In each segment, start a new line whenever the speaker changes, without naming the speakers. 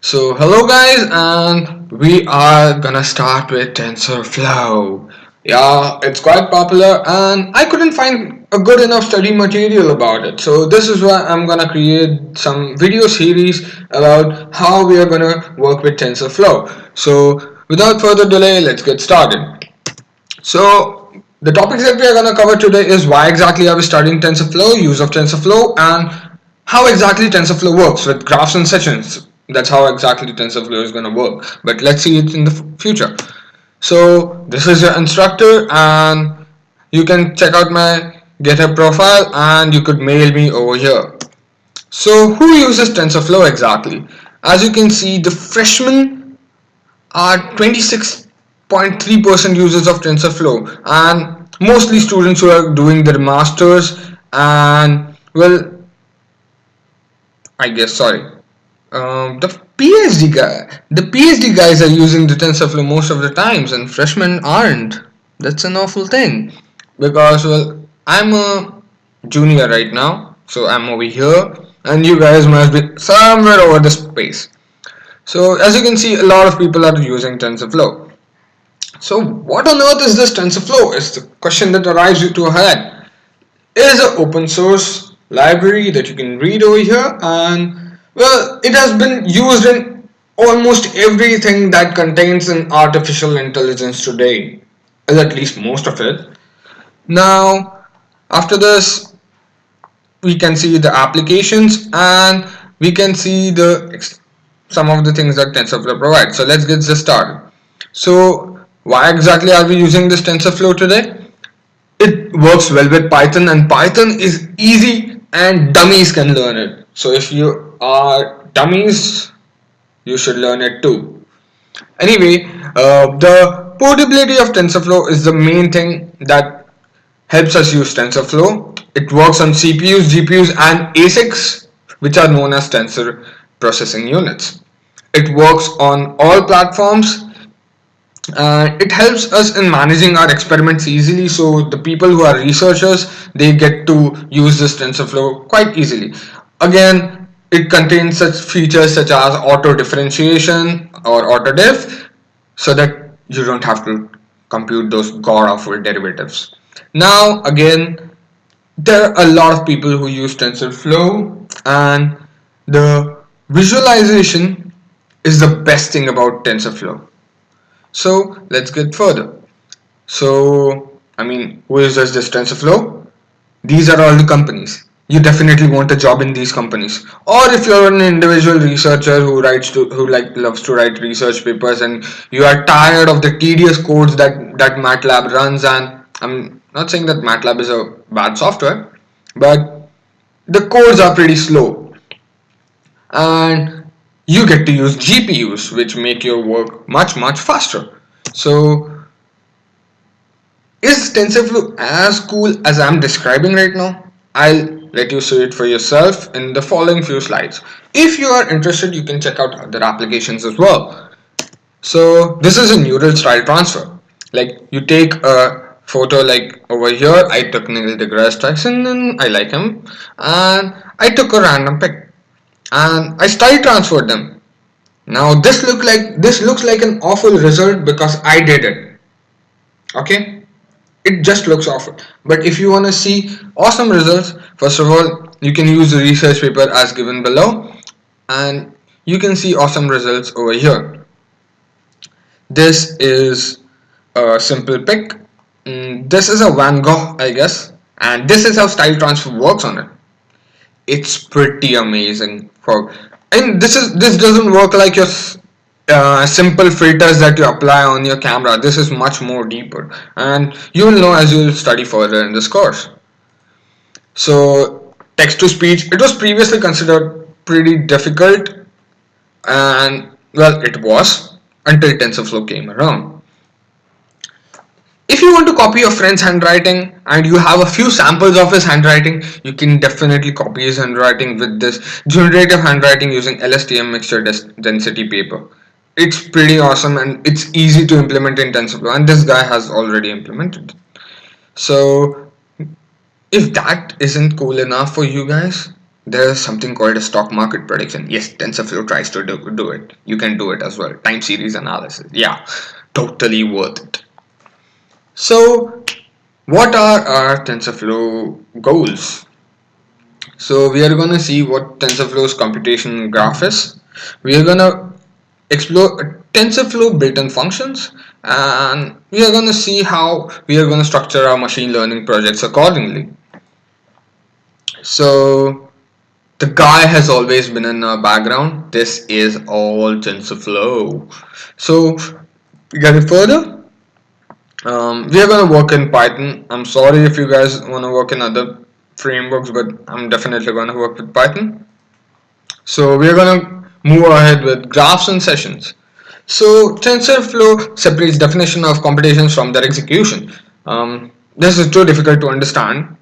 So hello guys, and we are gonna start with TensorFlow. Yeah, it's quite popular and I couldn't find a good enough study material about it. So this is why I'm gonna create some video series about how we are gonna work with TensorFlow. So without further delay, let's get started. So the topics that we are going to cover today is why exactly are we studying TensorFlow, use of TensorFlow, and how exactly TensorFlow works with graphs and sessions. That's how exactly TensorFlow is going to work. But let's see it in the future. So this is your instructor, and you can check out my GitHub profile, and you could mail me over here. So who uses TensorFlow exactly? As you can see, the freshmen are 26.3% users of TensorFlow, and mostly students who are doing their masters and well, I guess sorry, the PhD guys are using the TensorFlow most of the times, and freshmen aren't. That's an awful thing because well, I'm a junior right now, so I'm over here, and you guys must be somewhere over the space. So as you can see, a lot of people are using TensorFlow. So what on earth is this TensorFlow? Is the question that arrives to your head. It is an open source library that you can read over here, and well, it has been used in almost everything that contains an artificial intelligence today, at least most of it. Now, after this, we can see the applications and we can see the some of the things that TensorFlow provides. So let's get this started. So why exactly are we using this TensorFlow today? It works well with Python, and Python is easy and dummies can learn it. So if you are dummies, you should learn it too. Anyway, the portability of TensorFlow is the main thing that helps us use TensorFlow. It works on CPUs, GPUs, and ASICs, which are known as tensor processing units. It works on all platforms. It helps us in managing our experiments easily, so the people who are researchers, they get to use this TensorFlow quite easily. Again, it contains such features such as auto differentiation or auto diff, so that you don't have to compute those god awful derivatives. Now again, there are a lot of people who use TensorFlow, and the visualization is the best thing about TensorFlow. So let's get further. So, who uses this TensorFlow? These are all the companies. You definitely want a job in these companies. Or if you're an individual researcher who loves to write research papers, and you are tired of the tedious codes that MATLAB runs, and I'm not saying that MATLAB is a bad software, but the codes are pretty slow, and you get to use GPUs, which make your work much faster. So is TensorFlow as cool as I'm describing right now? I'll let you see it for yourself in the following few slides. If you are interested, you can check out other applications as well. So this is a neural style transfer. Like you take a photo like over here, I took Neil deGrasse Tyson and I like him, and I took a random pic and I style transferred them. Now this looks like an awful result because I did it. Okay, it just looks awful. But if you want to see awesome results, first of all, you can use the research paper as given below, and you can see awesome results over here. This is a simple pic. This is a Van Gogh, I guess, and this is how style transfer works on it. It's pretty amazing. And this doesn't work like your simple filters that you apply on your camera. This is much more deeper, and you will know as you will study further in this course. So text to speech, it was previously considered pretty difficult, and well, it was until TensorFlow came around. If you want to copy your friend's handwriting and you have a few samples of his handwriting, you can definitely copy his handwriting with this generative handwriting using LSTM mixture density paper. It's pretty awesome and it's easy to implement in TensorFlow, and this guy has already implemented it. So if that isn't cool enough for you guys, there's something called a stock market prediction. Yes, TensorFlow tries to do it. You can do it as well. Time series analysis. Yeah, totally worth it. So, what are our TensorFlow goals? So, we are going to see what TensorFlow's computation graph is. We are going to explore TensorFlow built-in functions, and we are going to see how we are going to structure our machine learning projects accordingly. So, the guy has always been in our background. This is all TensorFlow. So, getting further, we are going to work in Python. I'm sorry if you guys want to work in other frameworks, but I'm definitely going to work with Python. So, we are going to move ahead with graphs and sessions. So, TensorFlow separates definition of computations from their execution. This is too difficult to understand,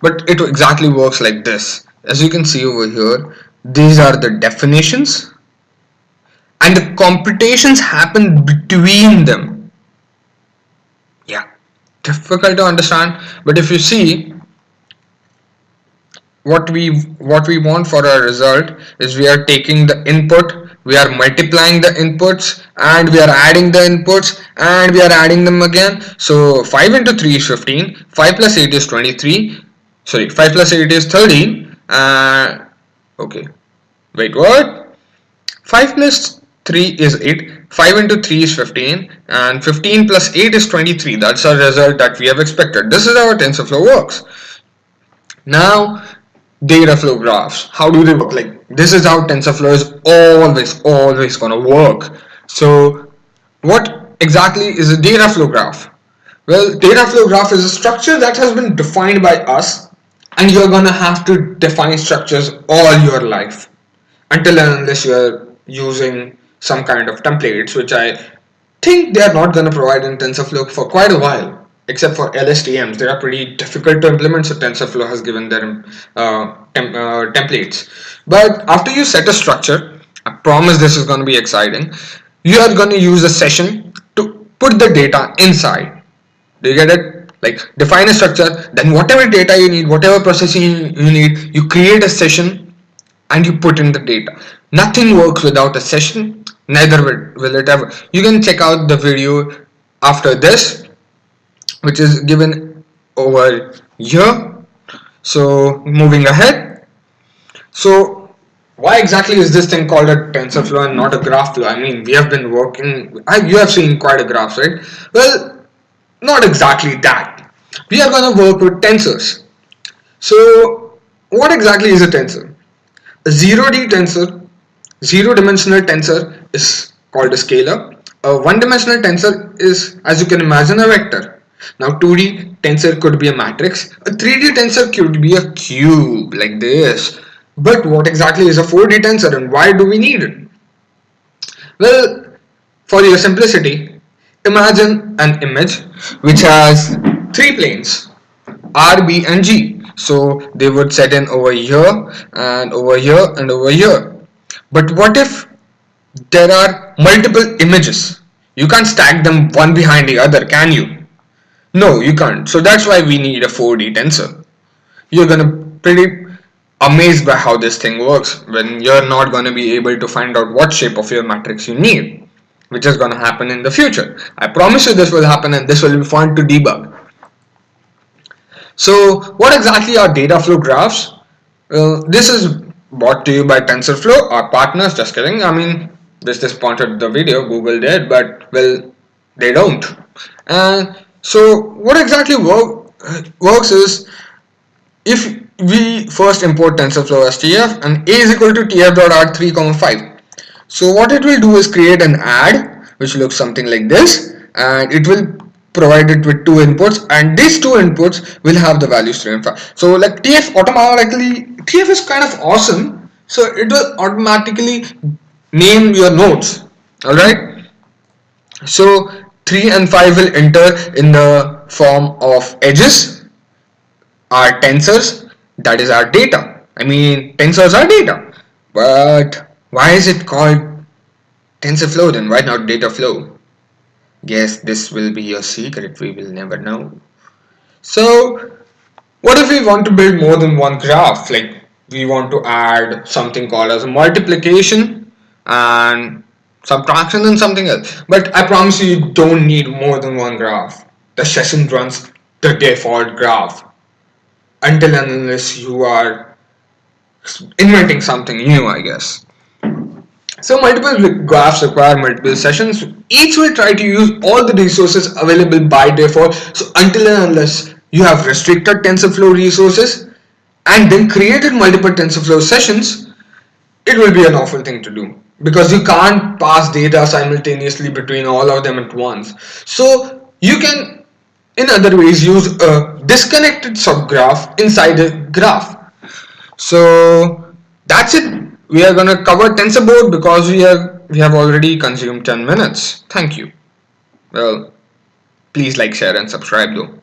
but it exactly works like this. As you can see over here, these are the definitions and the computations happen between them. Yeah, difficult to understand, but if you see, what we want for our result is we are taking the input, we are multiplying the inputs, and we are adding the inputs, and we are adding them again. So 5 into 3 is 15, 5 plus 8 is 23, sorry, 5 plus 8 is 13, and okay, wait, what? 5 plus 3 is 8, 5 into 3 is 15, and 15 plus 8 is 23. That's our result that we have expected. This is how TensorFlow works. Now, data flow graphs. How do they work? Like, this is how TensorFlow is always gonna work. So, what exactly is a data flow graph? Well, data flow graph is a structure that has been defined by us, and you're gonna have to define structures all your life until and unless you are using some kind of templates, which I think they are not going to provide in TensorFlow for quite a while. Except for LSTMs, they are pretty difficult to implement. So TensorFlow has given their templates. But after you set a structure, I promise this is going to be exciting. You are going to use a session to put the data inside. Do you get it? Like, define a structure, then whatever data you need, whatever processing you need, you create a session and you put in the data. Nothing works without a session, neither will it ever. You can check out the video after this, which is given over here. So, moving ahead. So, why exactly is this thing called a TensorFlow and not a graph flow? I mean, we have been working, you have seen quite a graphs, right? Well, not exactly that. We are going to work with tensors. So, what exactly is a tensor? A 0D tensor, zero dimensional tensor is called a scalar. A one dimensional tensor is, as you can imagine, a vector. Now 2D tensor could be a matrix. A 3D tensor could be a cube like this. But what exactly is a 4D tensor and why do we need it? Well, for your simplicity, imagine an image which has three planes, R, B and G. So they would set in over here and over here and over here. But what if there are multiple images? You can't stack them one behind the other, can you? No, you can't. So that's why we need a 4D tensor. You're gonna pretty amazed by how this thing works when you're not gonna be able to find out what shape of your matrix you need, which is gonna happen in the future. I promise you this will happen and this will be fun to debug. So what exactly are data flow graphs? This is brought to you by TensorFlow, our partners. Just kidding. I mean, this sponsored the video. Google did, but well, they don't. And so what exactly works is if we first import TensorFlow as TF and a is equal to tf.art3, 5. So what it will do is create an add which looks something like this, and it will provide it with two inputs, and these two inputs will have the values 3 and 5. So like TF is kind of awesome, so it will automatically name your nodes. Alright, so 3 and 5 will enter in the form of edges, our tensors, that is our data. I mean, tensors are data, but why is it called TensorFlow then? Why not data flow? Guess this will be your secret, we will never know. So, what if we want to build more than one graph? Like, we want to add something called as multiplication and subtraction and something else. But I promise you don't need more than one graph. The session runs the default graph until and unless you are inventing something new, I guess. So multiple graphs require multiple sessions. Each will try to use all the resources available by default. So until and unless you have restricted TensorFlow resources and then created multiple TensorFlow sessions, it will be an awful thing to do because you can't pass data simultaneously between all of them at once. So you can, in other ways, use a disconnected subgraph inside a graph. So that's it. We are gonna cover TensorBoard because we have already consumed 10 minutes. Thank you. Well, please like, share, and subscribe though.